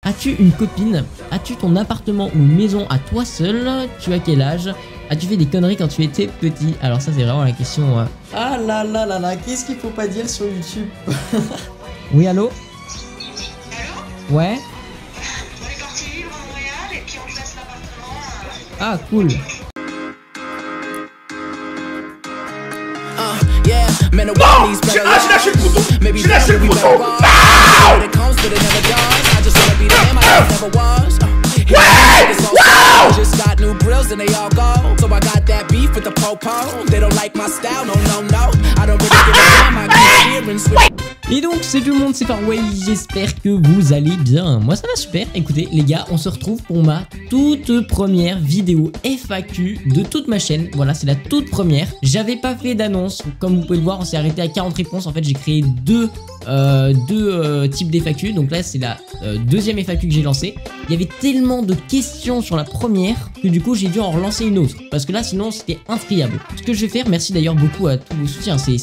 As-tu une copine? As-tu ton appartement ou maison à toi seul? Tu as quel âge? As-tu fait des conneries quand tu étais petit? Alors ça c'est vraiment la question... Ah là là là là, qu'est-ce qu'il faut pas dire sur YouTube? Oui, allô? Allô? Ouais? On est parti vivre à Montréal et puis on te laisse l'appartement. Ah cool. J'ai lâché le couteau. J'ai lâché le couteau. Just got new grills and they all go. So I got that beef with the popo. They don't like my style, no, no, no. I don't really give a damn, I keep hearing sweet. Et donc c'est tout le monde, c'est Farway, j'espère que vous allez bien. Moi ça va super. Écoutez les gars, on se retrouve pour ma toute première vidéo FAQ de toute ma chaîne. Voilà, c'est la toute première. J'avais pas fait d'annonce, comme vous pouvez le voir, on s'est arrêté à 40 réponses. En fait j'ai créé deux types d'FAQ. Donc là c'est la deuxième FAQ que j'ai lancée. Il y avait tellement de questions sur la première que du coup j'ai dû en relancer une autre. Parce que là sinon c'était intriable. Ce que je vais faire, merci d'ailleurs beaucoup à tous vos soutiens. C'est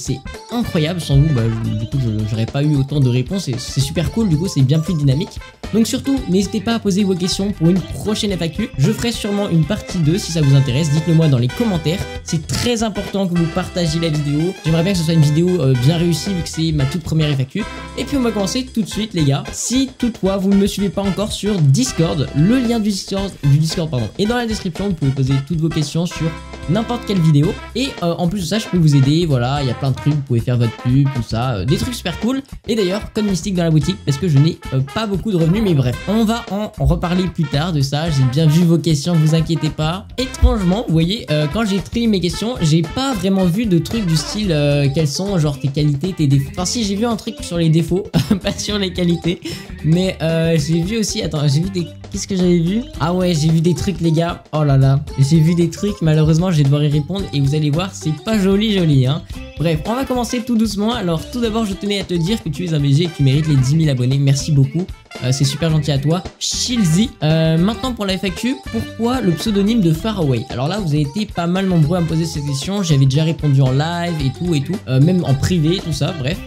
incroyable, sans vous, du coup j'aurais pas eu autant de réponses et c'est super cool, du coup c'est bien plus dynamique. Donc surtout, n'hésitez pas à poser vos questions pour une prochaine FAQ. Je ferai sûrement une partie 2 si ça vous intéresse, dites-le moi dans les commentaires. C'est très important que vous partagiez la vidéo. J'aimerais bien que ce soit une vidéo bien réussie vu que c'est ma toute première FAQ. Et puis on va commencer tout de suite les gars. Si toutefois vous ne me suivez pas encore sur Discord, le lien du Discord est dans la description. Vous pouvez poser toutes vos questions sur n'importe quelle vidéo. Et en plus de ça, je peux vous aider. Voilà, il y a plein de trucs, vous pouvez faire votre pub, tout ça, des trucs super cool. Et d'ailleurs, code mystique dans la boutique parce que je n'ai pas beaucoup de revenus, mais bref, on va en reparler plus tard de ça. J'ai bien vu vos questions, vous inquiétez pas. Étrangement, vous voyez, quand j'ai trié mes questions, j'ai pas vraiment vu de trucs du style quels sont genre tes qualités, tes défauts. Enfin si, j'ai vu un truc sur les défauts, pas sur les qualités, mais j'ai vu aussi, attends, j'ai vu des... Qu'est-ce que j'avais vu? Ah ouais, j'ai vu des trucs les gars. Oh là là, j'ai vu des trucs, malheureusement je vais devoir y répondre et vous allez voir, c'est pas joli hein. Bref, on va commencer tout doucement. Alors tout d'abord, je tenais à te dire que tu es un VG et que tu mérites les 10 000 abonnés. Merci beaucoup, c'est super gentil à toi, Chilzy. Maintenant pour la FAQ, pourquoi le pseudonyme de Farway? Alors là, vous avez été pas mal nombreux à me poser cette question. J'avais déjà répondu en live et tout, même en privé, tout ça, bref.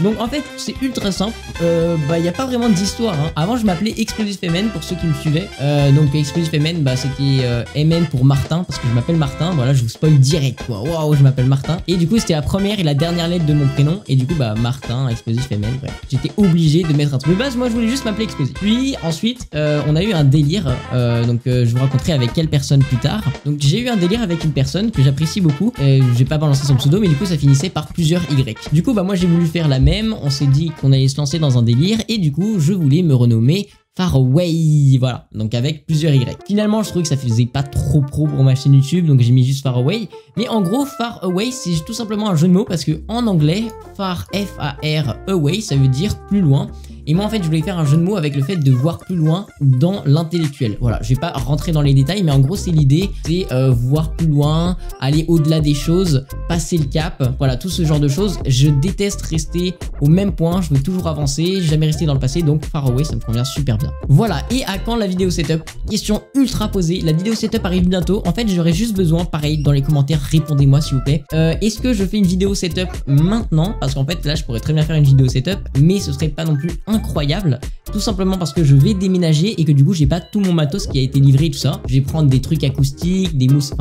Donc en fait c'est ultra simple, y a pas vraiment d'histoire hein. Avant je m'appelais Explosive MN pour ceux qui me suivaient, donc Explosive MN c'était MN pour Martin parce que je m'appelle Martin, voilà je vous spoil direct quoi, waouh je m'appelle Martin. Et du coup c'était la première et la dernière lettre de mon prénom et du coup Martin, Explosive MN, bref. J'étais obligé de mettre un truc de base, moi je voulais juste m'appeler Explosive. Puis ensuite on a eu un délire, je vous raconterai avec quelle personne plus tard. Donc j'ai eu un délire avec une personne que j'apprécie beaucoup, j'ai pas balancé son pseudo mais du coup ça finissait par plusieurs Y. Du coup moi j'ai voulu faire la même, on s'est dit qu'on allait se lancer dans un délire et du coup je voulais me renommer Farway, voilà, donc avec plusieurs Y. Finalement je trouvais que ça faisait pas trop pro pour ma chaîne YouTube, donc j'ai mis juste Farway. Mais en gros Faraway c'est tout simplement un jeu de mots parce que en anglais Far, F-A-R, away ça veut dire plus loin. Et moi en fait je voulais faire un jeu de mots avec le fait de voir plus loin dans l'intellectuel. Voilà, je vais pas rentrer dans les détails mais en gros c'est l'idée, c'est voir plus loin, aller au-delà des choses, passer le cap, voilà tout ce genre de choses. Je déteste rester au même point, je veux toujours avancer, jamais rester dans le passé, donc Faraway ça me convient super bien. Voilà, et à quand la vidéo setup? Question ultra posée, la vidéo setup arrive bientôt. En fait j'aurais juste besoin, pareil dans les commentaires, répondez-moi s'il vous plaît. Est-ce que je fais une vidéo setup maintenant? Parce qu'en fait là je pourrais très bien faire une vidéo setup mais ce serait pas non plus incroyable, tout simplement parce que je vais déménager et que du coup j'ai pas tout mon matos qui a été livré et tout ça. Je vais prendre des trucs acoustiques, des mousses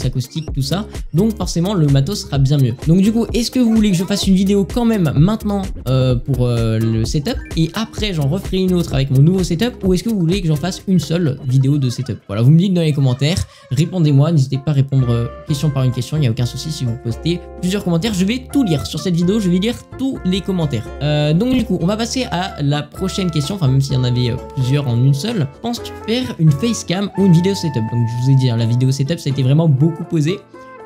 acoustiques, tout ça, donc forcément le matos sera bien mieux. Donc du coup est-ce que vous voulez que je fasse une vidéo quand même maintenant pour le setup et après j'en referai une autre avec mon nouveau setup, ou est-ce que vous voulez que j'en fasse une seule vidéo de setup? Voilà, vous me dites dans les commentaires, répondez-moi, n'hésitez pas à répondre question par une question, il n'y a aucun souci. Si vous postez plusieurs commentaires, je vais tout lire sur cette vidéo, je vais lire tous les commentaires. Donc du coup on va passer à la prochaine question, enfin même s'il y en avait plusieurs en une seule. Penses-tu faire une facecam ou une vidéo setup? Donc je vous ai dit hein, la vidéo setup ça a été vraiment beaucoup posé.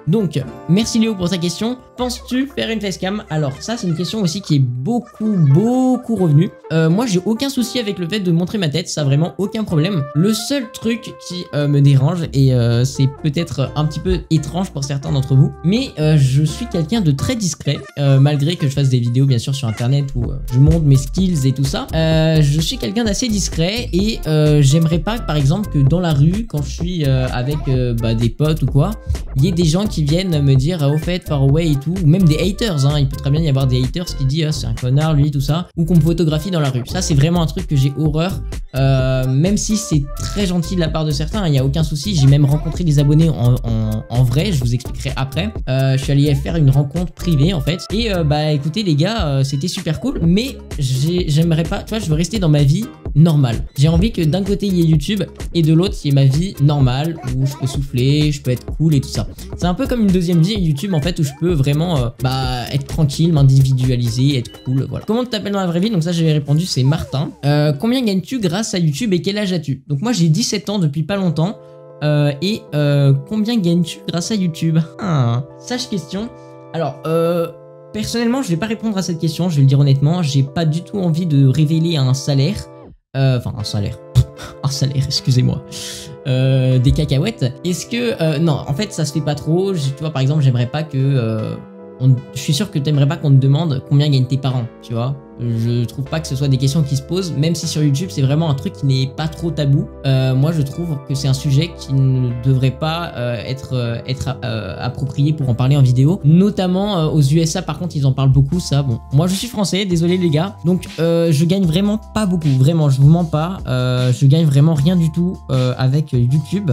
Donc, merci Léo pour ta question. Penses-tu faire une facecam? Alors ça c'est une question aussi qui est beaucoup revenue. Moi j'ai aucun souci avec le fait de montrer ma tête, ça a vraiment aucun problème. Le seul truc qui me dérange, et c'est peut-être un petit peu étrange pour certains d'entre vous, mais je suis quelqu'un de très discret, malgré que je fasse des vidéos bien sûr sur internet où je montre mes skills et tout ça. Je suis quelqu'un d'assez discret et j'aimerais pas par exemple que dans la rue, quand je suis avec des potes ou quoi, il y ait des gens qui viennent me dire au fait far away et tout, ou même des haters, hein, il peut très bien y avoir des haters qui disent c'est un connard lui tout ça, ou qu'on me photographie dans la rue. Ça c'est vraiment un truc que j'ai horreur, même si c'est très gentil de la part de certains, il n'y a aucun souci. J'ai même rencontré des abonnés en vrai, je vous expliquerai après. Je suis allé faire une rencontre privée en fait, et bah écoutez les gars, c'était super cool, mais j'aimerais pas, tu vois, je veux rester dans ma vie normale. J'ai envie que d'un côté il y ait YouTube et de l'autre il y ait ma vie normale où je peux souffler, je peux être cool et tout ça. C'est un peu comme une deuxième vie YouTube en fait, où je peux vraiment être tranquille, m'individualiser, être cool, voilà. Comment tu t'appelles dans la vraie vie? Donc ça j'avais répondu, c'est Martin. Combien gagnes-tu grâce à YouTube et quel âge as-tu? Donc moi j'ai 17 ans depuis pas longtemps. Combien gagnes-tu grâce à YouTube? Sage question. Alors personnellement je vais pas répondre à cette question, je vais le dire honnêtement, j'ai pas du tout envie de révéler un salaire. Enfin un salaire. Un salaire, excusez-moi. Des cacahuètes. Est-ce que... non, en fait, ça se fait pas trop. Tu vois, par exemple, j'aimerais pas que... je suis sûr que t'aimerais pas qu'on te demande combien gagnent tes parents, tu vois. Je trouve pas que ce soit des questions qui se posent, même si sur YouTube c'est vraiment un truc qui n'est pas trop tabou. Moi je trouve que c'est un sujet qui ne devrait pas être approprié pour en parler en vidéo. Notamment aux USA par contre ils en parlent beaucoup ça. Bon, moi je suis français, désolé les gars. Donc je gagne vraiment pas beaucoup, vraiment je vous mens pas. Je gagne vraiment rien du tout avec YouTube.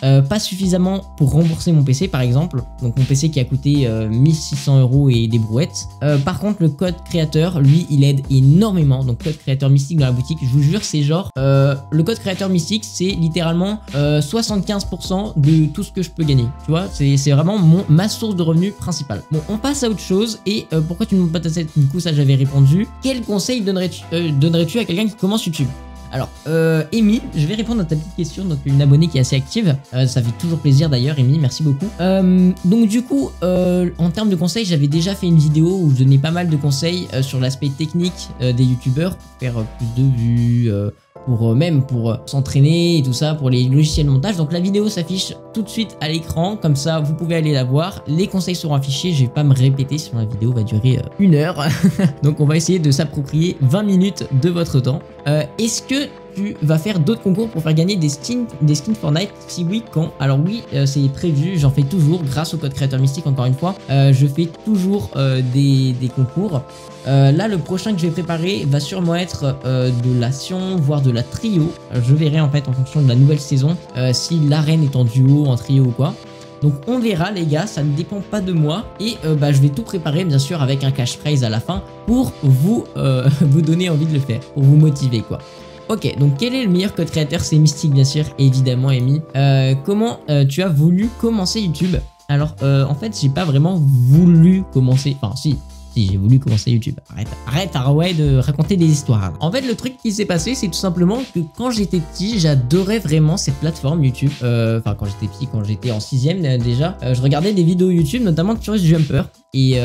Pas suffisamment pour rembourser mon PC par exemple. Donc mon PC qui a coûté 1600 € et des brouettes. Par contre le code créateur lui il aide énormément. Donc code créateur mystique dans la boutique, je vous jure c'est genre le code créateur mystique c'est littéralement 75% de tout ce que je peux gagner, tu vois. C'est vraiment ma source de revenus principale. Bon on passe à autre chose. Et pourquoi tu ne montes pas ta tête? Du coup ça j'avais répondu. Quel conseil donnerais-tu à quelqu'un qui commence YouTube? Alors, Amy, je vais répondre à ta petite question, donc une abonnée qui est assez active. Ça fait toujours plaisir d'ailleurs, Amy, merci beaucoup. Donc du coup, en termes de conseils, j'avais déjà fait une vidéo où je donnais pas mal de conseils sur l'aspect technique des youtubeurs, pour faire plus de vues, pour s'entraîner et tout ça, pour les logiciels de montage. Donc la vidéo s'affiche tout de suite à l'écran, comme ça vous pouvez aller la voir. Les conseils seront affichés, je vais pas me répéter sinon la vidéo va durer 1 heure. Donc on va essayer de s'approprier 20 minutes de votre temps. Est-ce que tu vas faire d'autres concours pour faire gagner des skins Fortnite? Si oui, quand? Alors oui, c'est prévu, j'en fais toujours grâce au code créateur mystique encore une fois. Je fais toujours des concours. Là le prochain que je vais préparer va sûrement être de la Sion, voire de la trio. Je verrai en fait en fonction de la nouvelle saison si l'arène est en duo, en trio ou quoi. Donc on verra les gars, ça ne dépend pas de moi. Et je vais tout préparer bien sûr avec un cash prize à la fin pour vous donner envie de le faire, pour vous motiver quoi. Ok, donc quel est le meilleur code créateur? C'est Mystique bien sûr, évidemment Amy. Comment tu as voulu commencer YouTube? Alors en fait j'ai pas vraiment voulu commencer, enfin si j'ai voulu commencer YouTube. Arrête ouais, de raconter des histoires. En fait le truc qui s'est passé c'est tout simplement que quand j'étais petit j'adorais vraiment cette plateforme YouTube. Enfin quand j'étais petit, quand j'étais en 6ème déjà, je regardais des vidéos YouTube notamment de Furious Jumper. Et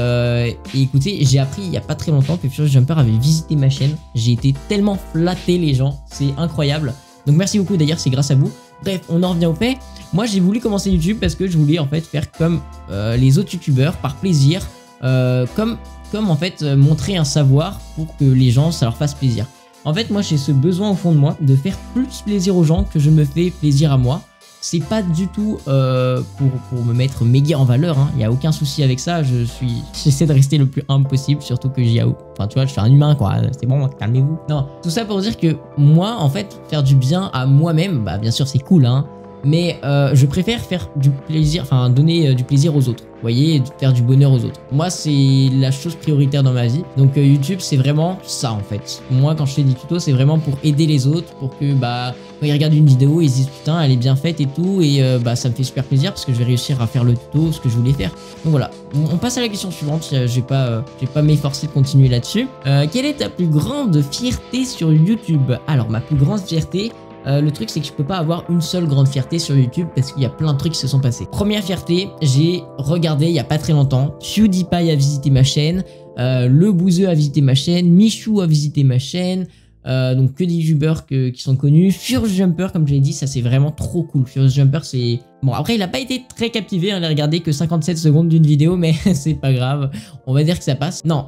écoutez, j'ai appris il y a pas très longtemps que Furious Jumper avait visité ma chaîne. J'ai été tellement flatté les gens, c'est incroyable. Donc merci beaucoup d'ailleurs, c'est grâce à vous. Bref, on en revient au fait. Moi j'ai voulu commencer YouTube parce que je voulais en fait faire comme les autres youtubeurs par plaisir, comme en fait montrer un savoir pour que les gens ça leur fasse plaisir. En fait moi j'ai ce besoin au fond de moi de faire plus plaisir aux gens que je me fais plaisir à moi. C'est pas du tout pour me mettre méga en valeur, hein. Y a aucun souci avec ça, j'essaie de rester le plus humble possible, surtout que enfin tu vois je suis un humain quoi, c'est bon, calmez-vous. Non, tout ça pour dire que moi en fait faire du bien à moi-même, bah bien sûr c'est cool hein, mais je préfère faire du plaisir, enfin donner du plaisir aux autres, vous voyez, faire du bonheur aux autres. Moi c'est la chose prioritaire dans ma vie, donc YouTube c'est vraiment ça en fait. Moi quand je fais des tutos c'est vraiment pour aider les autres, pour que quand ils regardent une vidéo ils se disent putain elle est bien faite et tout, et ça me fait super plaisir parce que je vais réussir à faire le tuto, ce que je voulais faire. Donc voilà, on passe à la question suivante, je vais pas m'efforcer de continuer là-dessus. Quelle est ta plus grande fierté sur YouTube? Alors ma plus grande fierté, le truc c'est que je peux pas avoir une seule grande fierté sur YouTube parce qu'il y a plein de trucs qui se sont passés. Première fierté, j'ai regardé il y a pas très longtemps, PewDiePie a visité ma chaîne, Le Bouzeux a visité ma chaîne, Michou a visité ma chaîne, donc que des youtubeurs qui sont connus. Furious Jumper comme je l'ai dit, ça c'est vraiment trop cool. Furious Jumper c'est... Bon après il a pas été très captivé, il a regardé que 57 secondes d'une vidéo, mais c'est pas grave, on va dire que ça passe. Non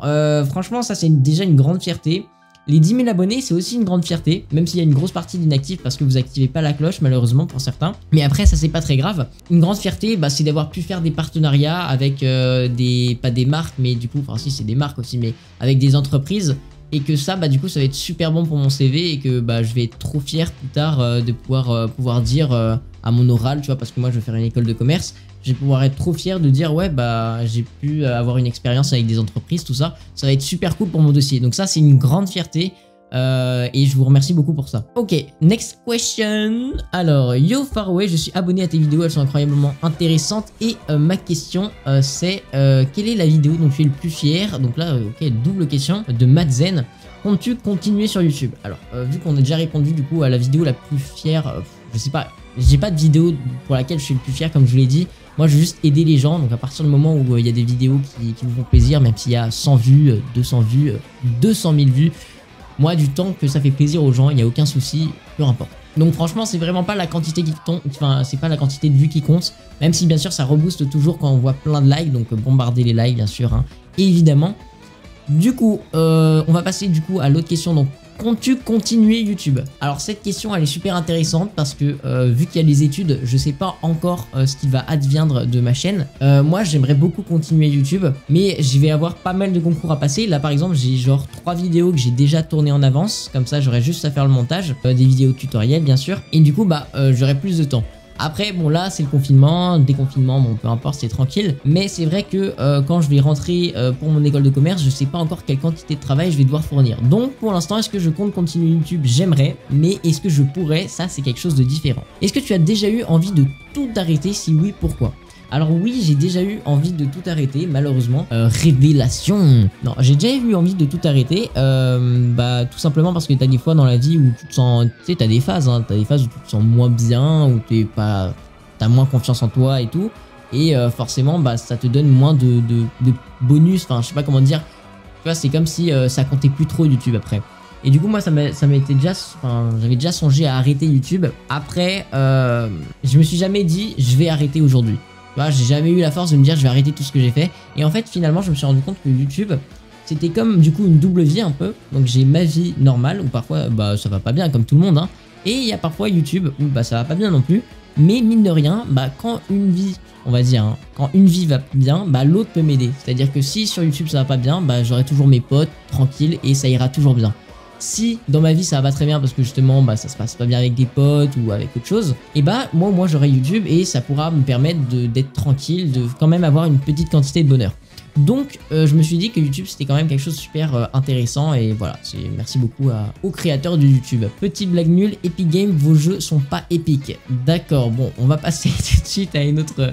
franchement ça c'est déjà une grande fierté. Les 10 000 abonnés, c'est aussi une grande fierté, même s'il y a une grosse partie d'inactifs parce que vous activez pas la cloche, malheureusement pour certains. Mais après, ça c'est pas très grave. Une grande fierté, bah, c'est d'avoir pu faire des partenariats avec pas des marques, mais du coup, enfin si c'est des marques aussi, mais avec des entreprises. Et que ça, bah du coup, ça va être super bon pour mon CV et que bah, je vais être trop fier plus tard de pouvoir dire à mon oral, tu vois, parce que moi je vais faire une école de commerce, je vais pouvoir être trop fier de dire ouais bah j'ai pu avoir une expérience avec des entreprises, tout ça, ça va être super cool pour mon dossier. Donc ça c'est une grande fierté et je vous remercie beaucoup pour ça. Ok, next question. Alors, yo Farway, je suis abonné à tes vidéos, elles sont incroyablement intéressantes et ma question c'est quelle est la vidéo dont tu es le plus fier? Donc là, ok, double question de Madzen. Comptes-tu continuer sur YouTube? Alors, vu qu'on a déjà répondu du coup à la vidéo la plus fière, je sais pas, j'ai pas de vidéo pour laquelle je suis le plus fier comme je vous l'ai dit. Moi je veux juste aider les gens, donc à partir du moment où il y a des vidéos qui vous font plaisir, même s'il y a 100 vues, 200 vues, 200 000 vues, moi du temps que ça fait plaisir aux gens, il n'y a aucun souci, peu importe. Donc franchement c'est vraiment pas la quantité qui compte, enfin c'est pas la quantité de vues qui compte, même si bien sûr ça rebooste toujours quand on voit plein de likes, donc bombardez les likes bien sûr, hein, évidemment. Du coup, on va passer du coup à l'autre question, donc comptes-tu continuer YouTube? Alors cette question elle est super intéressante parce que vu qu'il y a les études, je sais pas encore ce qui va adviendre de ma chaîne. Moi j'aimerais beaucoup continuer YouTube, mais je vais avoir pas mal de concours à passer. Là par exemple j'ai genre 3 vidéos que j'ai déjà tournées en avance, comme ça j'aurais juste à faire le montage, des vidéos tutoriels bien sûr, et du coup bah j'aurai plus de temps. Après bon là c'est le confinement, déconfinement, bon peu importe, c'est tranquille, mais c'est vrai que quand je vais rentrer pour mon école de commerce, je sais pas encore quelle quantité de travail je vais devoir fournir. Donc pour l'instant est-ce que je compte continuer YouTube? J'aimerais, mais est-ce que je pourrais? Ça c'est quelque chose de différent. Est-ce que tu as déjà eu envie de tout arrêter? Si oui, pourquoi? Alors oui, j'ai déjà eu envie de tout arrêter, malheureusement. Révélation. Non, j'ai déjà eu envie de tout arrêter, bah tout simplement parce que t'as des fois dans la vie où tu te sens, tu sais, t'as des phases, hein, t'as des phases où tu te sens moins bien, où t'as moins confiance en toi et tout, et forcément, bah ça te donne moins de bonus, enfin je sais pas comment dire, tu vois, c'est comme si ça comptait plus trop YouTube après. Et du coup moi ça m'était déjà, enfin j'avais déjà songé à arrêter YouTube. Après, je me suis jamais dit je vais arrêter aujourd'hui. J'ai jamais eu la force de me dire je vais arrêter tout ce que j'ai fait. Et en fait finalement je me suis rendu compte que YouTube c'était comme du coup une double vie un peu. Donc j'ai ma vie normale où parfois bah ça va pas bien comme tout le monde, hein. Et il y a parfois YouTube où bah ça va pas bien non plus. Mais mine de rien, bah quand une vie, on va dire, hein, quand une vie va bien, bah l'autre peut m'aider. C'est-à-dire que si sur YouTube ça va pas bien, bah j'aurai toujours mes potes tranquilles et ça ira toujours bien. Si dans ma vie ça va pas très bien parce que justement bah ça se passe pas bien avec des potes ou avec autre chose, et bah moi j'aurai YouTube et ça pourra me permettre d'être tranquille, de quand même avoir une petite quantité de bonheur. Donc je me suis dit que YouTube c'était quand même quelque chose de super intéressant et voilà, merci beaucoup aux créateurs de YouTube. Petite blague nulle, Epic Games, vos jeux sont pas épiques. D'accord, bon on va passer tout de suite à une autre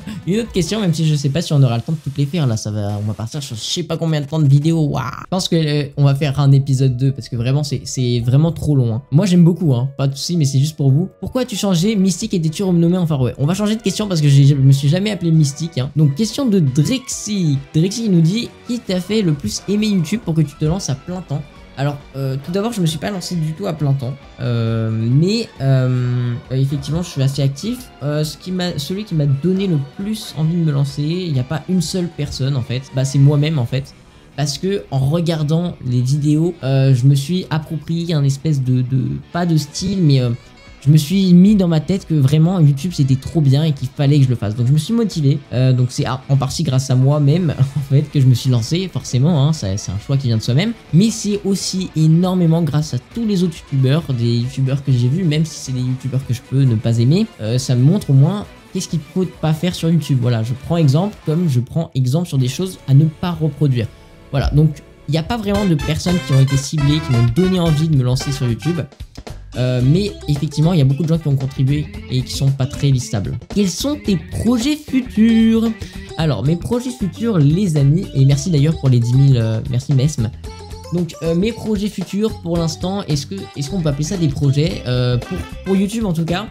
question, même si je sais pas si on aura le temps de toutes les faire là, on va partir sur je sais pas combien de temps de vidéos. Waouh. Je pense que on va faire un épisode 2 parce que vraiment c'est vraiment trop long, hein. Moi j'aime beaucoup, hein, pas de soucis, mais c'est juste pour vous. Pourquoi as-tu changé Mystique et t'es-tu renommé en Far West? On va changer de question parce que je me suis jamais appelé Mystique, hein. Donc question de Drexy. Drexy nous dit qui t'a fait le plus aimer YouTube pour que tu te lances à plein temps. Alors tout d'abord je me suis pas lancé du tout à plein temps, mais effectivement je suis assez actif. Celui qui m'a donné le plus envie de me lancer, il n'y a pas une seule personne en fait, bah c'est moi-même en fait. Parce que en regardant les vidéos, je me suis approprié un espèce pas de style, mais je me suis mis dans ma tête que vraiment YouTube c'était trop bien et qu'il fallait que je le fasse. Donc je me suis motivé, donc c'est en partie grâce à moi-même en fait que je me suis lancé, forcément, hein, c'est un choix qui vient de soi-même. Mais c'est aussi énormément grâce à tous les autres youtubeurs, des youtubeurs que j'ai vus, même si c'est des youtubeurs que je peux ne pas aimer, ça me montre au moins qu'est-ce qu'il faut pas faire sur YouTube. Voilà, je prends exemple comme je prends exemple sur des choses à ne pas reproduire. Voilà, donc il n'y a pas vraiment de personnes qui ont été ciblées, qui m'ont donné envie de me lancer sur YouTube. Mais effectivement, il y a beaucoup de gens qui ont contribué et qui sont pas très listables. Quels sont tes projets futurs? Alors, mes projets futurs, les amis, et merci d'ailleurs pour les 10 000, merci Mesm. Donc, mes projets futurs, pour l'instant, est-ce qu'on peut appeler ça des projets? Pour YouTube en tout cas,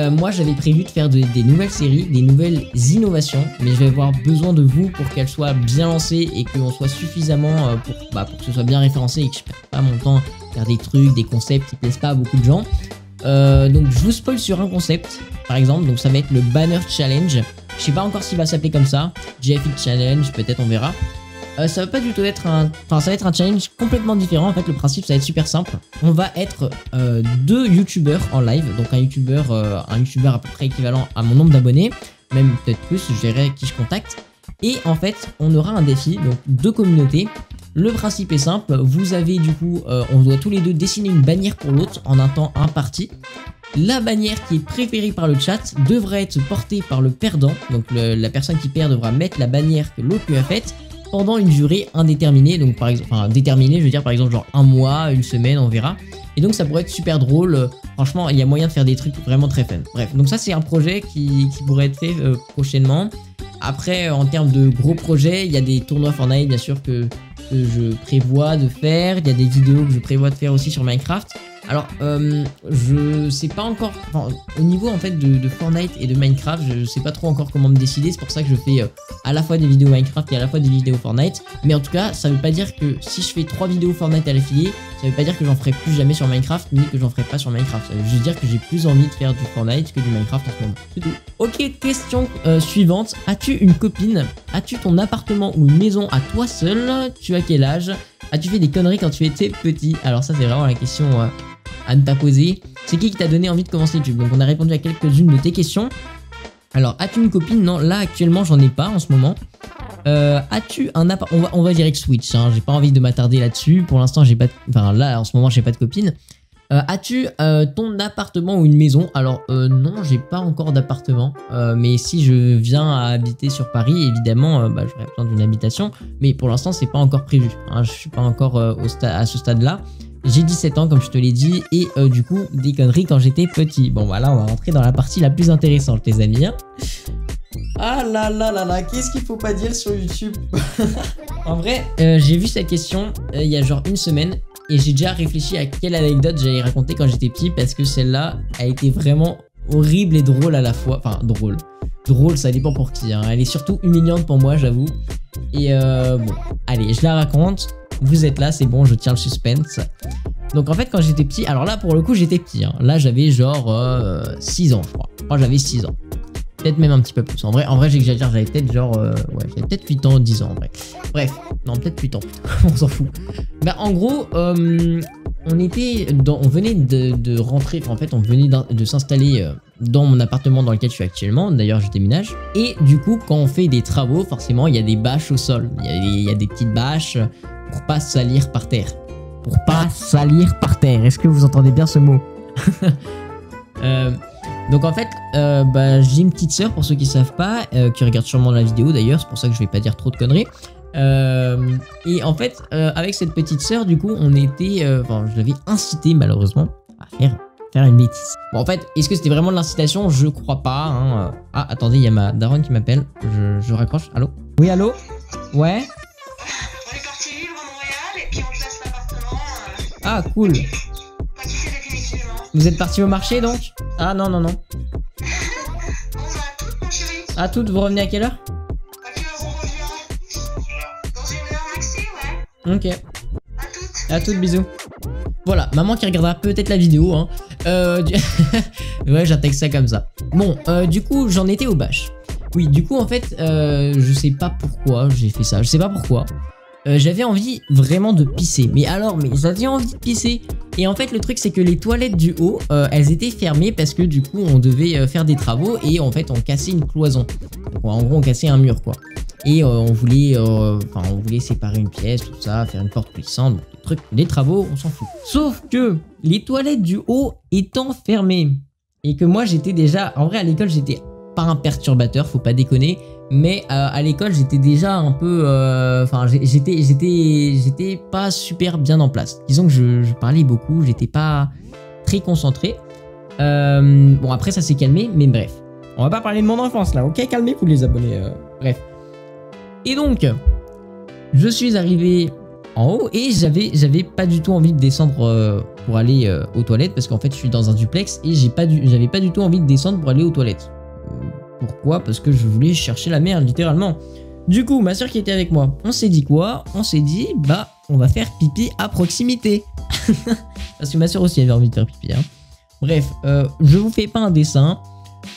moi j'avais prévu de faire des nouvelles séries, des nouvelles innovations, mais je vais avoir besoin de vous pour qu'elles soient bien lancées et qu'on soit suffisamment pour que ce soit bien référencé et que je perde pas mon temps à faire des trucs, des concepts qui plaisent pas à beaucoup de gens. Donc je vous spoil sur un concept par exemple, donc ça va être le Banner Challenge. Je sais pas encore s'il va s'appeler comme ça, GFX Challenge, peut-être on verra. Ça va pas du tout être un... Enfin, ça va être un challenge complètement différent. En fait, le principe, ça va être super simple. On va être 2 youtubeurs en live. Donc un youtubeur à peu près équivalent à mon nombre d'abonnés. Même peut-être plus, je verrai qui je contacte. Et en fait, on aura un défi, donc 2 communautés. Le principe est simple. Vous avez du coup, on doit tous les deux dessiner une bannière pour l'autre en un temps imparti. La bannière qui est préférée par le chat devra être portée par le perdant. Donc la personne qui perd devra mettre la bannière que l'autre lui a faite pendant une durée indéterminée. Donc par exemple, enfin déterminée, je veux dire par exemple genre 1 mois, 1 semaine, on verra. Et donc ça pourrait être super drôle. Franchement, il y a moyen de faire des trucs vraiment très fun. Bref, donc ça c'est un projet qui pourrait être fait prochainement. Après, en termes de gros projets, il y a des tournois Fortnite bien sûr que je prévois de faire. Il y a des vidéos que je prévois de faire aussi sur Minecraft. Alors, je sais pas encore, enfin, au niveau en fait de Fortnite et de Minecraft, je sais pas trop encore comment me décider. C'est pour ça que je fais à la fois des vidéos Minecraft et à la fois des vidéos Fortnite. Mais en tout cas, ça veut pas dire que si je fais 3 vidéos Fortnite à l'affilée, ça veut pas dire que j'en ferai plus jamais sur Minecraft, ni que j'en ferai pas sur Minecraft. Ça veut juste dire que j'ai plus envie de faire du Fortnite que du Minecraft en ce moment. C'est tout. Ok, question suivante. As-tu une copine? As-tu ton appartement ou une maison à toi seul? Tu as quel âge? As-tu fait des conneries quand tu étais petit? Alors ça, c'est vraiment la question à ne pas poser. C'est qui t'a donné envie de commencer YouTube? Donc on a répondu à quelques-unes de tes questions. Alors, as-tu une copine? Non, là actuellement j'en ai pas en ce moment. As-tu un appart? On va direct switch, hein. J'ai pas envie de m'attarder là-dessus. Pour l'instant j'ai pas de... Enfin là en ce moment j'ai pas de copine. As-tu ton appartement ou une maison? Alors non, j'ai pas encore d'appartement. Mais si je viens à habiter sur Paris, évidemment, j'aurais besoin d'une habitation. Mais pour l'instant c'est pas encore prévu, hein. Je suis pas encore à ce stade-là. J'ai 17 ans comme je te l'ai dit et du coup des conneries quand j'étais petit. Bon voilà, on va rentrer dans la partie la plus intéressante les amis, hein. Ah là là là là, qu'est-ce qu'il faut pas dire sur YouTube? En vrai, j'ai vu cette question il y a genre 1 semaine et j'ai déjà réfléchi à quelle anecdote j'allais raconter quand j'étais petit parce que celle-là a été vraiment horrible et drôle à la fois. Enfin drôle. Drôle, ça dépend pour qui, hein. Elle est surtout humiliante pour moi, j'avoue. Et bon, allez, je la raconte. Vous êtes là, c'est bon, je tiens le suspense. Donc en fait quand j'étais petit, alors là pour le coup j'étais petit, hein. Là j'avais genre 6 ans je crois. Moi j'avais 6 ans. Peut-être même un petit peu plus. En vrai j'exagère, j'avais peut-être genre ouais, j'avais peut-être 8 ans, 10 ans en vrai. Bref, non peut-être 8 ans, on s'en fout. Bah en gros, on venait de rentrer, en fait on venait de s'installer dans mon appartement dans lequel je suis actuellement. D'ailleurs je déménage. Et du coup quand on fait des travaux, forcément il y a des bâches au sol. Il y a des petites bâches pour pas salir par terre. Pour pas salir par terre. Est-ce que vous entendez bien ce mot? Donc en fait, j'ai une petite sœur pour ceux qui savent pas, qui regarde sûrement la vidéo d'ailleurs, c'est pour ça que je vais pas dire trop de conneries. Et en fait, avec cette petite sœur, du coup, on était, je l'avais incité malheureusement à faire une bêtise. Bon en fait, est-ce que c'était vraiment de l'incitation? Je crois pas, hein. Ah attendez, il y a ma daronne qui m'appelle, je raccroche. Allô? Oui allô? Ouais? On est parti vivre à Montréal et puis on te laisse l'appartement. Ah cool. Pas quitté définitivement. Vous êtes parti au marché donc? Ah non. On va à toutes, mon chéri. À toutes, vous revenez à quelle heure? À quelle heure on revient? Dans 1 heure maxi, ouais. Ok. À toutes. À toutes, bisous. Voilà, maman qui regardera peut-être la vidéo, hein. Ouais, j'intègre ça comme ça. Bon, du coup, j'en étais aux bâches. Oui, du coup, en fait, je sais pas pourquoi j'ai fait ça. Je sais pas pourquoi. J'avais envie vraiment de pisser. Mais j'avais envie de pisser. Et en fait, le truc, c'est que les toilettes du haut, elles étaient fermées parce que du coup, on devait faire des travaux et en fait, on cassait une cloison. Donc, en gros, on cassait un mur, quoi. Et on voulait séparer une pièce, tout ça, faire une porte glissante, des trucs, des travaux, on s'en fout. Sauf que les toilettes du haut étant fermées et que moi, j'étais déjà, en vrai, à l'école, j'étais pas un perturbateur, faut pas déconner. Mais à l'école, j'étais déjà un peu... j'étais pas super bien en place. Disons que je parlais beaucoup, j'étais pas très concentré. Bon, après, ça s'est calmé, mais bref. On va pas parler de mon enfance, là, ok? Calmez-vous, les abonnés. Bref. Et donc, je suis arrivé en haut et j'avais pas du tout envie de descendre pour aller aux toilettes. Parce qu'en fait, je suis dans un duplex et j'avais pas du tout envie de descendre pour aller aux toilettes. Pourquoi? Parce que je voulais chercher la merde, littéralement. Du coup, ma soeur qui était avec moi, on s'est dit quoi? On s'est dit, on va faire pipi à proximité. Parce que ma soeur aussi avait envie de faire pipi, hein. Bref, je vous fais pas un dessin.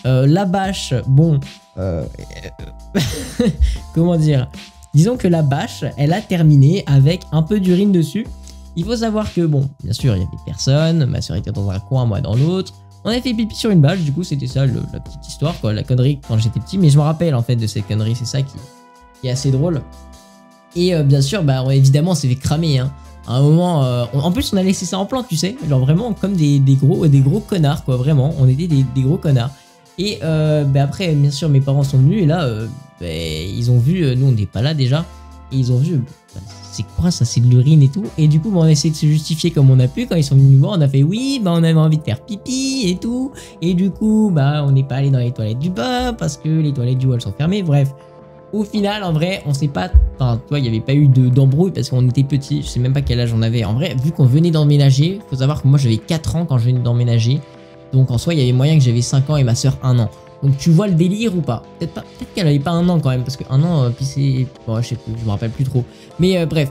La bâche, bon... comment dire? Disons que la bâche, elle a terminé avec un peu d'urine dessus. Il faut savoir que, bon, bien sûr, il y avait personne, ma soeur était dans un coin, moi dans l'autre. On avait fait pipi sur une bâche, du coup, c'était ça la petite histoire, quoi, la connerie quand j'étais petit. Mais je me rappelle, en fait, de cette connerie, c'est ça qui est assez drôle. Et bien sûr, bah, évidemment, on s'est fait cramer, hein. À un moment, en plus, on a laissé ça en plan, tu sais, genre vraiment comme des gros connards, quoi, vraiment. On était des gros connards. Et bah, après, bien sûr, mes parents sont venus, et là, bah, ils ont vu, nous, on n'est pas là déjà, et ils ont vu... Bah, c'est quoi ça, c'est de l'urine et tout. Et du coup, bah, on a essayé de se justifier comme on a pu. Quand ils sont venus nous voir, on a fait oui, bah, on avait envie de faire pipi et tout. Et du coup, bah, on n'est pas allé dans les toilettes du bas parce que les toilettes du haut, elles sont fermées. Bref, au final, en vrai, on sait pas... Enfin, tu vois, il n'y avait pas eu d'embrouille parce qu'on était petits. Je sais même pas quel âge on avait. En vrai, vu qu'on venait d'emménager, faut savoir que moi, j'avais 4 ans quand je venais d'emménager. Donc, en soi, il y avait moyen que j'avais 5 ans et ma soeur 1 an. Donc tu vois le délire ou pas? Peut-être qu'elle avait pas 1 an quand même, parce que 1 an, puis c'est... Bon, je sais plus, je me rappelle plus trop. Mais bref,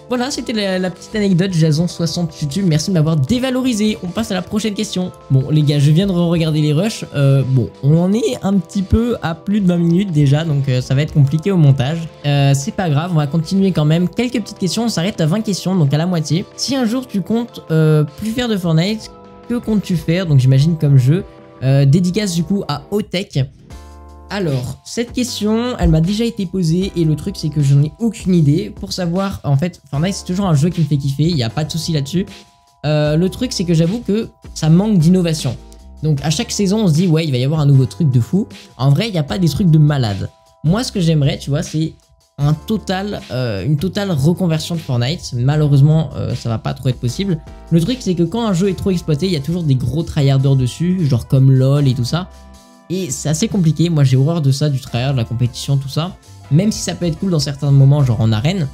voilà, c'était la petite anecdote Jason60 YouTube. Merci de m'avoir dévalorisé. On passe à la prochaine question. Bon les gars, je viens de regarder les rushs. Bon, on en est un petit peu à plus de 20 minutes déjà, donc ça va être compliqué au montage. C'est pas grave, on va continuer quand même. Quelques petites questions, on s'arrête à 20 questions, donc à la moitié. Si un jour tu comptes plus faire de Fortnite, que comptes-tu faire? Donc j'imagine comme jeu. Dédicace du coup à Otech. Alors, cette question, elle m'a déjà été posée et le truc c'est que j'en ai aucune idée. Pour savoir, en fait, Fortnite c'est toujours un jeu qui me fait kiffer, il n'y a pas de souci là-dessus. Le truc c'est que j'avoue que ça manque d'innovation. Donc à chaque saison on se dit ouais il va y avoir un nouveau truc de fou. En vrai il n'y a pas des trucs de malade. Moi ce que j'aimerais tu vois c'est une totale reconversion de Fortnite. Malheureusement ça va pas trop être possible. Le truc c'est que quand un jeu est trop exploité, il y a toujours des gros tryharders dessus, genre comme LOL et tout ça. Et c'est assez compliqué, moi j'ai horreur de ça, du tryhard, de la compétition, tout ça. Même si ça peut être cool dans certains moments, genre en arène,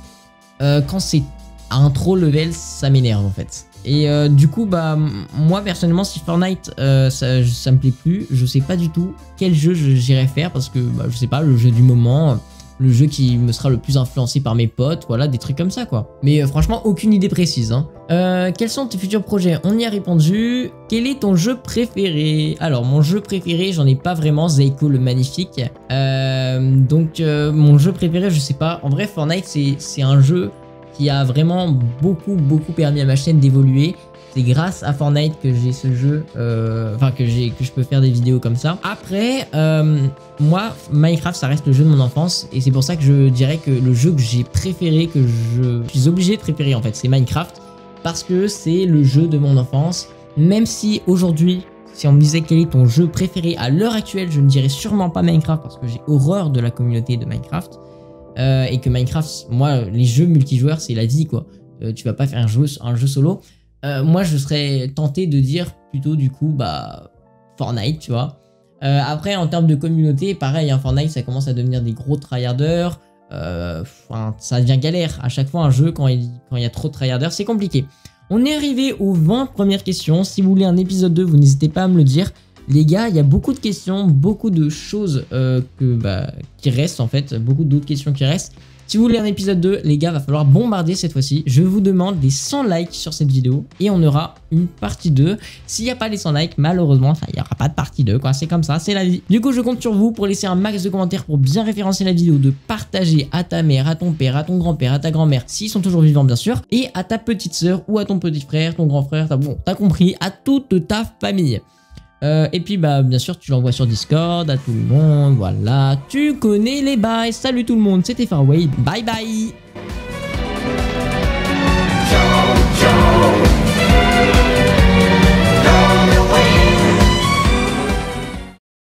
quand c'est à un trop level, ça m'énerve en fait. Et du coup, bah moi personnellement, si Fortnite ça me plaît plus, je sais pas du tout quel jeu j'irai faire parce que bah, je sais pas, le jeu du moment, le jeu qui me sera le plus influencé par mes potes, voilà, des trucs comme ça quoi. Mais franchement, aucune idée précise. Hein. Quels sont tes futurs projets? On y a répondu. Quel est ton jeu préféré? Alors, mon jeu préféré, j'en ai pas vraiment, Zeiko le magnifique. Donc, mon jeu préféré, je sais pas. En vrai, Fortnite, c'est un jeu qui a vraiment beaucoup permis à ma chaîne d'évoluer. C'est grâce à Fortnite que j'ai ce jeu, enfin que je peux faire des vidéos comme ça. Après, moi, Minecraft, ça reste le jeu de mon enfance. Et c'est pour ça que je dirais que le jeu que j'ai préféré, que je suis obligé de préférer en fait, c'est Minecraft. Parce que c'est le jeu de mon enfance. Même si aujourd'hui, si on me disait quel est ton jeu préféré à l'heure actuelle, je ne dirais sûrement pas Minecraft parce que j'ai horreur de la communauté de Minecraft. Et que Minecraft, moi, les jeux multijoueurs, c'est la vie quoi. Tu vas pas faire un jeu solo. Moi je serais tenté de dire plutôt du coup bah Fortnite tu vois. Après en termes de communauté pareil hein, Fortnite ça commence à devenir des gros tryharders, ça devient galère à chaque fois un jeu quand il y a trop de tryharders c'est compliqué. On est arrivé aux 20 premières questions, si vous voulez un épisode 2 vous n'hésitez pas à me le dire. Les gars il y a beaucoup de questions, beaucoup de choses qui restent en fait, beaucoup d'autres questions qui restent. Si vous voulez un épisode 2, les gars, va falloir bombarder cette fois-ci. Je vous demande des 100 likes sur cette vidéo et on aura une partie 2. S'il n'y a pas les 100 likes, malheureusement, il n'y aura pas de partie 2, quoi. C'est comme ça, c'est la vie. Du coup, je compte sur vous pour laisser un max de commentaires pour bien référencer la vidéo, de partager à ta mère, à ton père, à ton grand-père, à ta grand-mère, s'ils sont toujours vivants, bien sûr, et à ta petite sœur ou à ton petit frère, ton grand frère, t'as compris, à toute ta famille. Et puis bah bien sûr tu l'envoies sur Discord à tout le monde, voilà, tu connais les bails. Salut tout le monde, c'était Farway, bye bye.